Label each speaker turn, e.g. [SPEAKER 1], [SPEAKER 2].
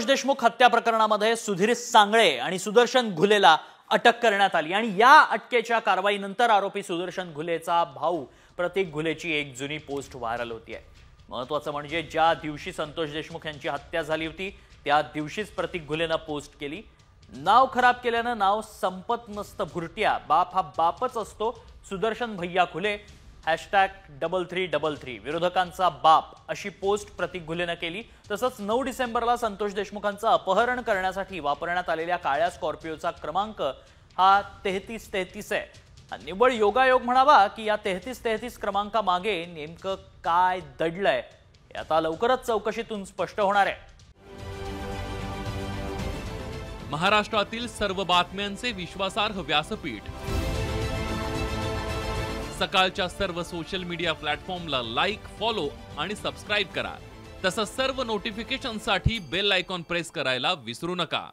[SPEAKER 1] देशमुख हत्या प्रकरणामध्ये सुधीर सांगळे आणि सुदर्शन घुलेला अटक करण्यात आली आणि या अटकेच्या कारवाईनंतर आरोपी सुदर्शन घुलेचा भाऊ प्रतीक घुलेची एक जुनी पोस्ट व्हायरल होतीये। महत्त्वाचं म्हणजे ज्या दिवशी संतोष देशमुख यांची हत्या झाली होती त्या दिवशीच प्रतीक घुलेनं पोस्ट केली। नाव खराब केल्यानं नाव संपत नसतं भुरट्या, बाप हा बापच असतो, सुदर्शन भैया घुले #3333 विरोधकांचा बाप अशी पोस्ट प्रतीक घुलेनं केली। तसंच 9 डिसेंबरला संतोष देशमुखांचं अपहरण करण्यासाठी वापरण्यात आलेल्या काळ्या स्कॉर्पिओचा क्रमांक हा 3333 आहे। निव्वळ योगायोग म्हणावा की या 3333 क्रमांकामागे नेमकं काय दडलंय हे आता लवकरच चौकशीतून स्पष्ट होणार आहे।
[SPEAKER 2] महाराष्ट्रातील सर्व बातम्यांचे विश्वासार्ह व्यासपीठ सकाळच्या सर्व सोशल मीडिया प्लॅटफॉर्मला लाईक, फॉलो आणि सबस्क्राइब करा। तसंच सर्व नोटिफिकेशनसाठी बेल आयकॉन प्रेस करायला विसरू नका।